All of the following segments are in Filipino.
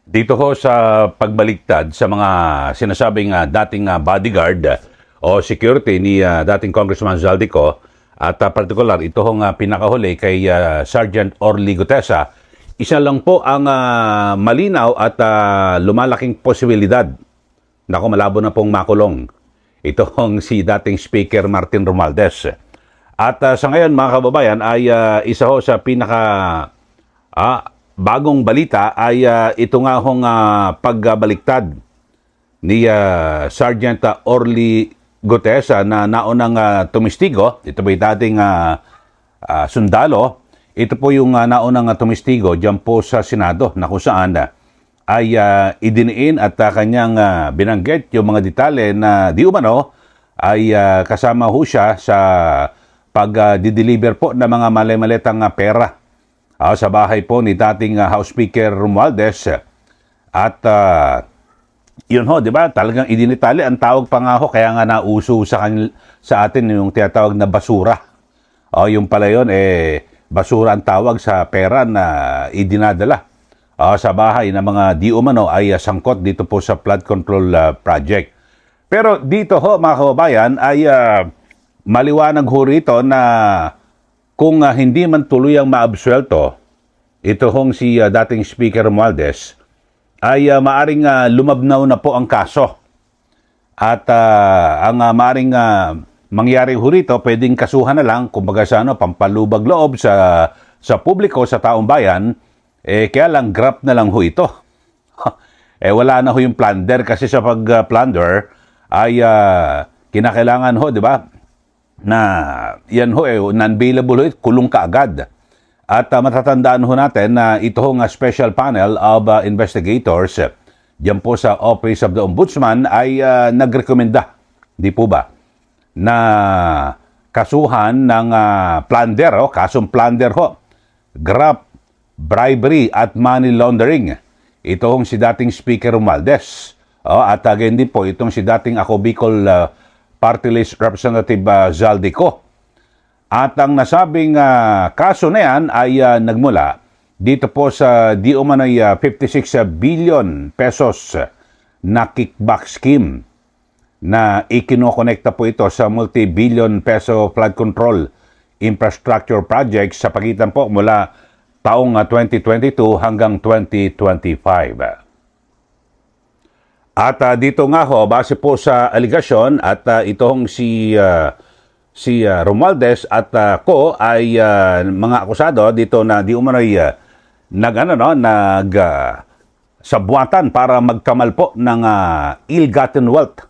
Dito ho sa pagbaliktad sa mga sinasabing dating bodyguard o security ni dating Congressman Zaldico at particular ito hong pinakahuli kay Sergeant Orly Gutesa, isa lang po ang malinaw at lumalaking posibilidad. Naku, malabo na pong makulong. Ito hong si dating Speaker Martin Romualdez. At sa ngayon mga kababayan ay isa ho sa pinaka bagong balita ay ito nga hong pagbaliktad ni Sergeant Orly Gutesa na naunang tumistigo. Ito po yung dating sundalo. Ito po yung naunang tumistigo dyan po sa Senado na kung saan ay idiniin at kanyang binanggit yung mga detalye na di umano ay kasama ho siya sa pag-deliver po ng mga mali-malitang pera sa bahay po ni dating House Speaker Romualdez. At yun ho, di ba? Talagang idinitali. Ang tawag pa nga ho, kaya nga nauso sa atin yung tinatawag na basura. Yung pala yun, basura ang tawag sa pera na idinadala sa bahay ng mga di umano ay sangkot dito po sa flood control project. Pero dito ho, mga kababayan, ay maliwanag ho rito na kung hindi man tuluyang maabsuelto, ito hong si dating Speaker Romualdez, ay maaring lumabnaw na po ang kaso. At ang maaring mangyari ho rito, pwedeng kasuhan na lang, kumbaga sa pampalubag loob sa publiko, sa taong bayan, kaya lang grab na lang ho ito. Wala na ho yung plunder kasi sa pag-plunder ay kinakailangan ho, di ba? Na yan ho non-bailable ho, kulong kaagad. At matatandaan ho natin na ito ho nga special panel of investigators diyan po sa Office of the Ombudsman ay nagrekomenda, di po ba, na kasuhan ng plunder, kasong plunder ho, graft, bribery at money laundering. Ito hong si dating Speaker Romualdez. At again din po itong si dating Ako Bicol Party List Representative Zaldico. At ang nasabing kaso na yan ay nagmula dito po sa di umano'y 56 billion pesos na kickback scheme na ikinokonekta po ito sa multi-billion peso flood control infrastructure projects sa pagitan po mula taong 2022 hanggang 2025. At dito nga ho, base po sa aligasyon at itong si Romualdez at ko ay mga akusado dito na di umano'y sabwatan para magkamal po ng ill-gotten wealth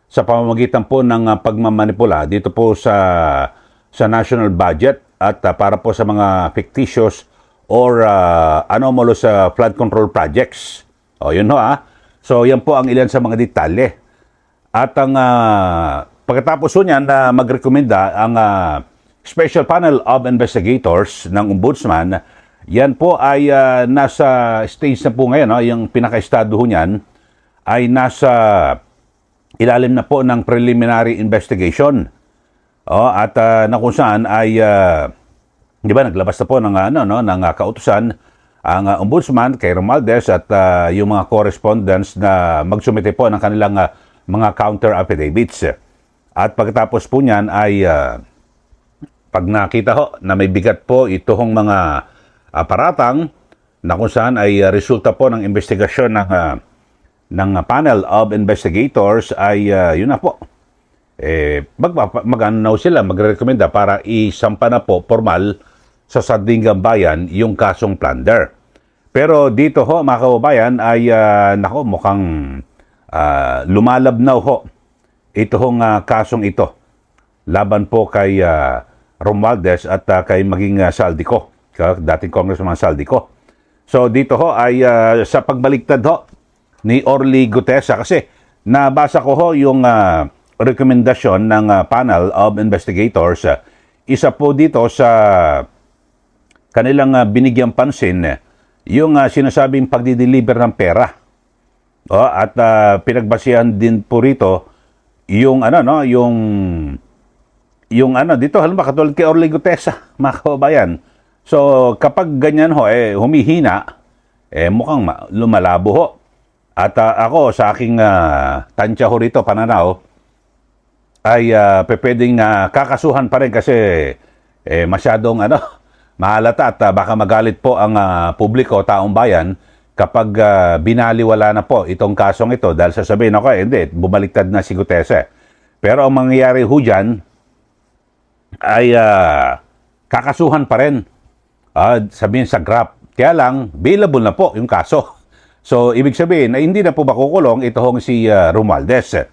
sa pamamagitan po ng pagmamanipula dito po sa national budget at para po sa mga fictitious or anomalous flood control projects. Yun ho So yan po ang ilan sa mga detalye. At ang pagkatapos po niyan na magrekomenda ang Special Panel of Investigators ng Ombudsman, yan po ay nasa stage na po ngayon, yung pinaka-estado niyan ay nasa ilalim na po ng preliminary investigation. At na kung saan ay di ba naglabas na po ng ng kautusan ang Ombudsman kay Romualdez at yung mga correspondents na magsumite po ng kanilang mga counter affidavits. At pagkatapos po niyan ay pag nakita ho na may bigat po itong mga aparatang na kung saan ay resulta po ng investigasyon ng panel of investigators ay yun na po. Magre-recommenda para isampa na po formal sa Sandigan Bayan yung kasong plunder. Pero dito ho mga kababayan ay mukhang lumalabnaw ho ito hong kasong ito laban po kay Romualdez at kay maging Zaldico, dating Congressman Zaldico. So dito ho ay sa pagbaliktad ho ni Orly Gutesa kasi nabasa ko ho yung rekomendasyon ng panel of investigators. Isa po dito sa kanilang binigyang pansin yung sinasabing pagdi-deliver ng pera. At pinagbasihan din po rito yung dito halimbawa katulad kay Orly Gutesa, mga kababayan. So kapag ganyan ho humihina mukhang lumalabo ho. At ako, sa aking tansya ho rito, pananaw, ay pwedeng kakasuhan pa rin kasi masyadong mahalata at baka magalit po ang publiko, taong bayan, kapag binaliwala na po itong kasong ito dahil sasabihin ako, hindi, bumaliktad na si Gutesa. Pero ang mangyayari ho dyan ay kakasuhan pa rin. Sabihin sa GRAP. Kaya lang, bailable na po yung kaso. So, ibig sabihin, ay hindi na po makukulong itong si Romualdez.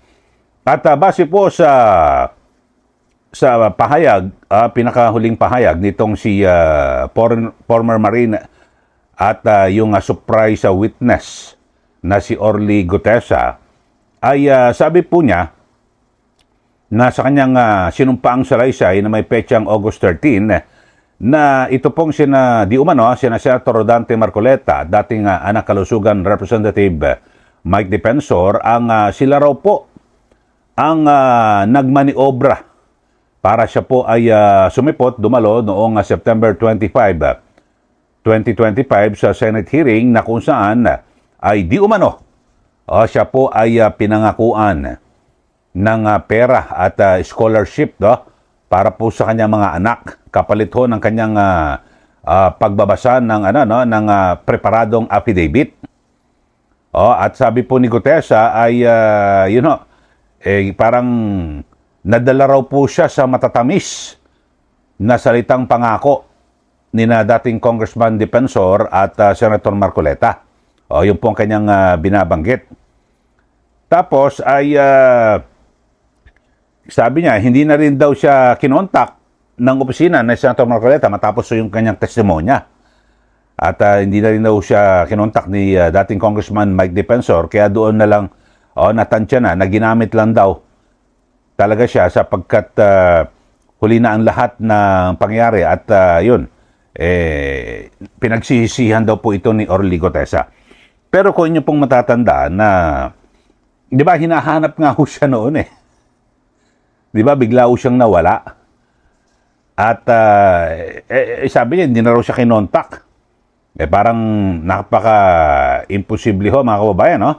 At base po sa pahayag, pinakahuling pahayag nitong si former Marine at yung surprise witness na si Orly Gutesa, ay sabi po niya na sa kanyang sinumpaang salaysay na may petsang August 13, na ito pong sina Senator Dante Marcoleta, dating anak kalusugan Representative Mike Defensor, ang sila raw po ang nagmaniobra para siya po ay sumipot, dumalo noong September 25, 2025 sa Senate hearing na kung saan ay di umano siya po ay pinangakuan ng pera at scholarship para po sa kanyang mga anak, kapalit ho ng kanyang pagbabasa ng ng preparadong affidavit. At sabi po ni Gutesa ay parang nadala raw po siya sa matatamis na salitang pangako ni na dating Congressman Defensor at Senator Marcoleta. Yun po ang kanyang binabanggit. Tapos ay sabi niya, hindi na rin daw siya kinontak ng opisina ni Senator Marcoleta matapos yung kanyang testimonya. At hindi na rin daw siya kinontak ni dating Congressman Mike Defensor, kaya doon na lang natansya na ginamit lang daw talaga siya sapagkat huli na ang lahat ng pangyari at pinagsisisihan daw po ito ni Orly Gutesa. Pero kung inyo pong matatandaan na, di ba, hinahanap nga ho siya noon Di ba, bigla ho siyang nawala. At sabi niya, hindi na raw siya kinontak. Parang napaka-imposible ho, mga kababayan,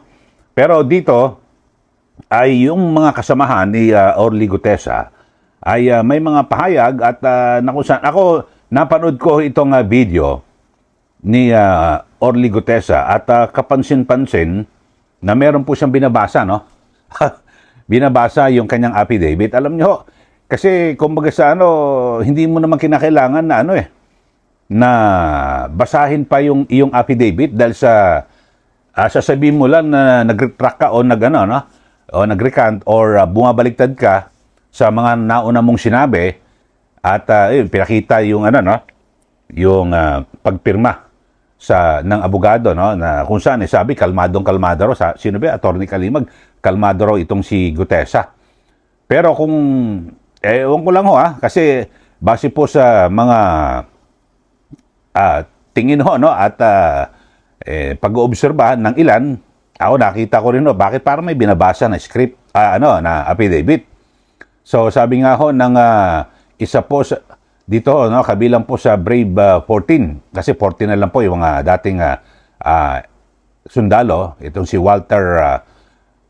Pero dito, ay yung mga kasamahan ni Orly Gutesa ay may mga pahayag at ako napanood ko itong video ni Orly Gutesa at kapansin-pansin na meron po siyang binabasa, binabasa yung kanyang affidavit. Alam niyo, kasi kumbaga sa hindi mo naman kinakailangan na na basahin pa yung iyong affidavit dahil sa sasabihin mo lang na nag-retract ka o nag-recant or bumabaliktad ka sa mga nauna mong sinabi at pinakita yung yung pagpirma ng abogado na kung saan sabi kalmado raw sino ba Attorney Kalimag, kalmado raw itong si Gutesa. Pero kung ewan ko lang kasi base po sa mga tingin at pag-oobserba ng ilan, ako nakita ko rin bakit parang may binabasa na script, na affidavit. So sabi nga ng isa po dito, kabilang po sa Brave 14, kasi 14 na lang po yung mga dating sundalo, itong si Walter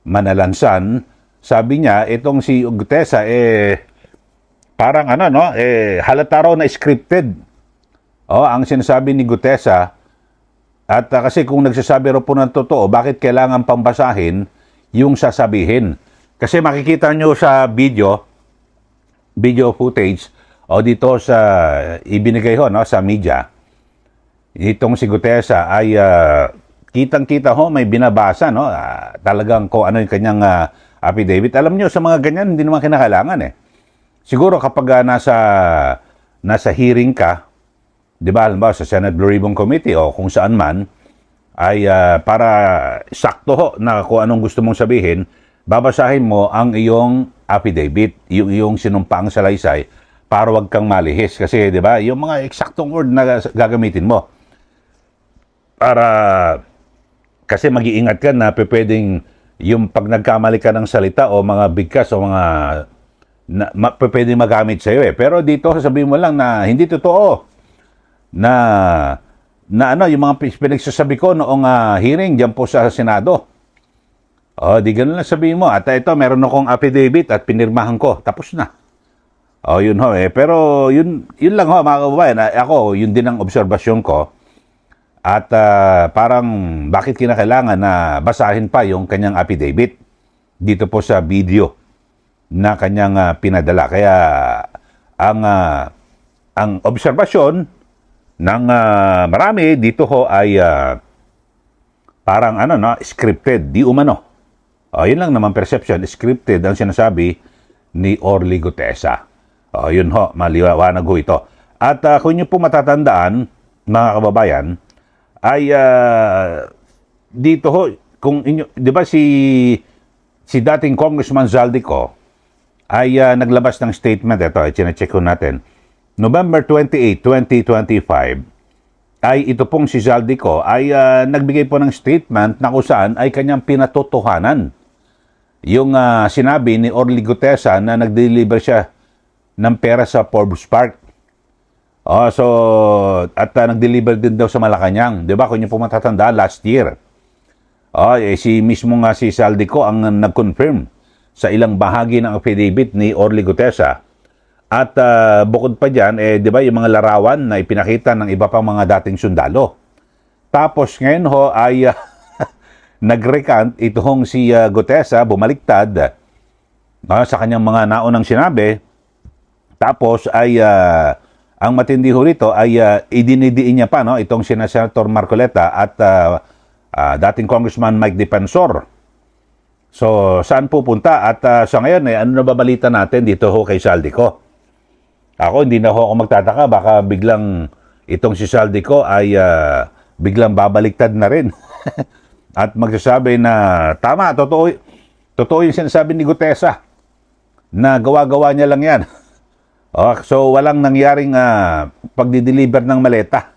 Manalansan, sabi niya, itong si Gutesa, parang halata raw na scripted. Ang sinasabi ni Gutesa, at kasi kung nagsasabi raw po ng totoo, bakit kailangan pambasahin yung sasabihin? Kasi makikita nyo sa video footage, dito sa ibinigay sa media, itong si Gutesa ay kitang-kita may binabasa, talagang kung ano yung kanyang affidavit. Alam nyo, sa mga ganyan, hindi naman kinakailangan Siguro kapag nasa hearing ka, di ba, halimbawa sa Senate Blue Ribbon Committee o kung saan man, ay para sakto na kung anong gusto mong sabihin, babasahin mo ang iyong affidavit, yung iyong sinumpaang salaysay, para wag kang malihis. Kasi, di ba, yung mga eksaktong word na gagamitin mo. Kasi mag-iingat ka na pwedeng yung pag nagkamali ka ng salita o mga bigkas o mga pwedeng magamit sa'yo Pero dito, sabihin mo lang na hindi totoo na yung mga pinagsasabi ko noong hearing diyan po sa Senado. Di ganun lang sabihin mo. At ito, meron akong affidavit at pinirmahan ko. Tapos na. Yun ho eh. Pero yun lang ho, mga kababayan. Ako, yun din ang obserbasyon ko. At parang bakit kinakailangan na basahin pa yung kanyang affidavit dito po sa video na kanyang pinadala. Kaya ang obserbasyon ng marami dito ho ay parang scripted, di umano. Yun lang naman perception, scripted ang sinasabi ni Orly Gutesa. Yun ho, maliwanag ho ito. At kung nyo po matatandaan, mga kababayan, ay dito ho, kung inyo, di ba si dating Congressman Zaldico ay naglabas ng statement, ito, chinecheck ko natin, November 28, 2025, ay ito pong si Zaldico ay nagbigay po ng statement na kung saan ay kanyang pinatotohanan yung sinabi ni Orly Gutesa na nag-deliver siya ng pera sa Forbes Park. At nag-deliver din daw sa Malacanang. Di ba? Kung niyo po matatandaan, last year. Si mismo nga si Zaldico ang nag-confirm sa ilang bahagi ng affidavit ni Orly Gutesa. At bukod pa dyan, di ba, yung mga larawan na ipinakita ng iba pang mga dating sundalo. Tapos ngayon ho ay nag-recant itong si Gutesa, bumaliktad sa kanyang mga naunang sinabi. Tapos ay ang matindi ho rito ay idinidiin niya pa itong sina Senator Marcoleta at dating Congressman Mike Defensor. So, saan pupunta? At sa ngayon, ano na babalita natin dito ho kay Zaldico? Ako, hindi na ho ako magtataka. Baka biglang itong si Zaldico ay biglang babaliktad na rin. At magsasabi na, tama, totoo yung sinasabi ni Gutesa na gawa-gawa niya lang yan. So, walang nangyaring pagdi-deliver ng maleta.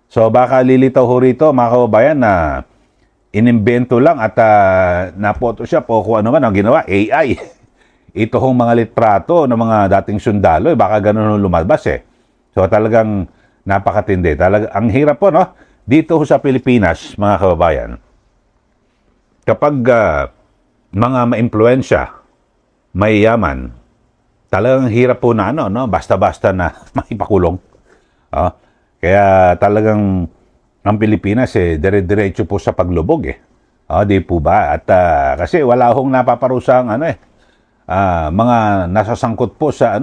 So, baka lilitaw ho rito, mga kababayan, na inimbento lang at na-photoshop o kung ano man ang ginawa, AI. Ito hong mga litrato ng mga dating sundalo, baka ganun lumabas eh. So, talagang napakatindi. Ang hirap po, no? Dito sa Pilipinas, mga kababayan, kapag mga maimpluwensya, mayayaman, talagang hirap po na basta-basta na maipakulong. Kaya talagang ang Pilipinas dire-diretso po sa paglubog eh. Di po ba? At kasi wala hong napaparusang mga nasasangkot po sa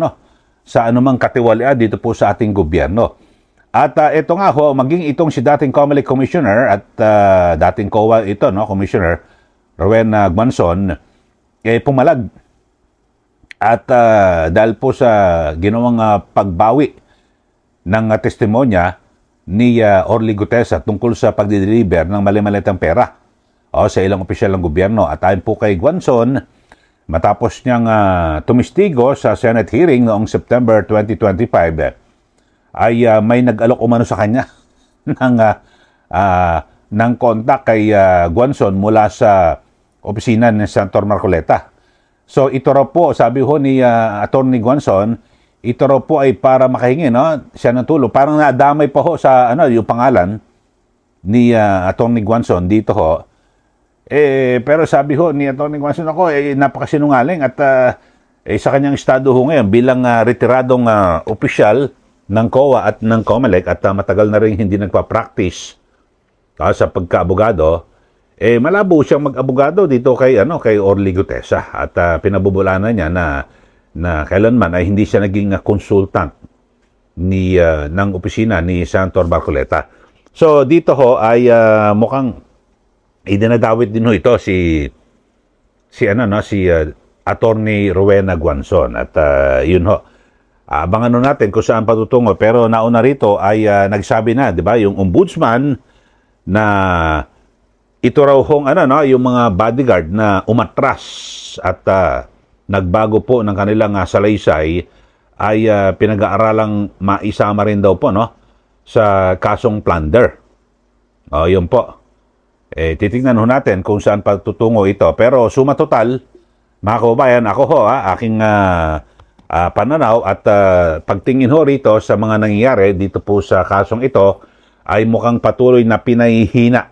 anumang katiwalian dito po sa ating gobyerno. At ito nga ho, maging itong si dating COMELEC Commissioner at dating COA ito, Commissioner Rowena Guanzon, pumalag. At dahil po sa ginawang pagbawi ng testimonya ni Orly Gutesa tungkol sa pagdideliver ng mali-malitang pera sa ilang opisyal ng gobyerno. At ayon po kay Guanzon, matapos niyang tumistigo sa Senate hearing noong September 2025, ay may nag-alok umano sa kanya ng kontak kay Guanzon mula sa opisina ni Senator Marcoleta. So ito raw po, sabi ho ni Attorney Guanzon, ito raw po ay para makahingi siya ng tulong. Parang nadamay pa ho sa yung pangalan ni Attorney Guanzon dito ho. Pero sabi ho ni Attorney Guanzon, ako napakasinungaling at sa kanyang estado ho ngayon bilang retiradong opisyal ng COA at ng COMELEC at matagal na rin hindi nagpa-practice sa pagka-abogado, malabo siyang mag-abogado dito kay Orly Gutesa at pinabubulanan niya na kailanman ay hindi siya naging consultant ng opisina ni Senator Marcoleta. So dito ho ay mukhang idinadawit din ho ito si Attorney Rowena Guanzon at yun ho. Abangan natin kung saan patutungo, pero nauna rito ay nagsabi na, 'di ba, yung ombudsman na ito raw hong yung mga bodyguard na umatras at nagbago po ng kanilang salaysay ay pinag-aaralang maisama rin daw po sa kasong plunder. Yun po. Titingnan ho natin kung saan patutungo ito. Pero suma total, mga kababayan, ako ho, aking pananaw at pagtingin ho rito sa mga nangyayari dito po sa kasong ito, ay mukhang patuloy na pinahihina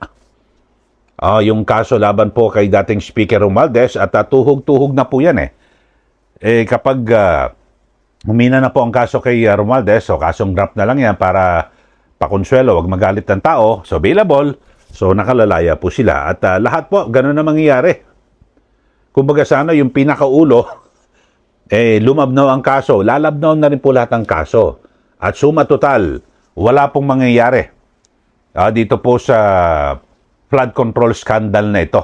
yung kaso laban po kay dating Speaker Romualdez at tuhog-tuhog na po yan kapag humina na po ang kaso kay Romualdez, so kasong draft na lang yan para pakonsuelo, wag magalit ng tao, so available, so nakalalaya po sila. At lahat po, ganun na mangyayari. Kumbaga sana yung pinakaulo, lumabnaw ang kaso, lalabnaw na rin po lahat ang kaso. At suma total, wala pong mangyayari dito po sa flood control scandal na ito.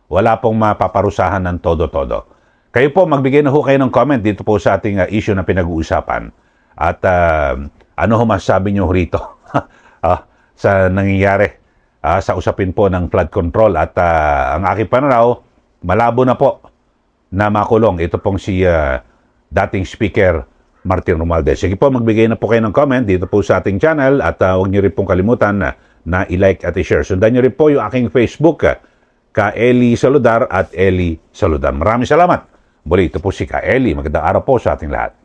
Wala pong mapaparusahan ng todo-todo. Kayo po, magbigay na ho kayo ng comment dito po sa ating issue na pinag-uusapan. At ano ho masasabi nyo rito sa nangyayari sa usapin po ng flood control. At ang aking pananaw, malabo na po na makulong ito pong si dating Speaker Martin Romualdez. Sige po, magbigay na po kayo ng comment dito po sa ating channel at huwag nyo rin pong kalimutan na i-like at i-share. Sundan nyo rin po yung aking Facebook, Ka Eli Saludar at Eli Saludar. Maraming salamat. Muli, ito po si Ka Eli. Magandang araw po sa ating lahat.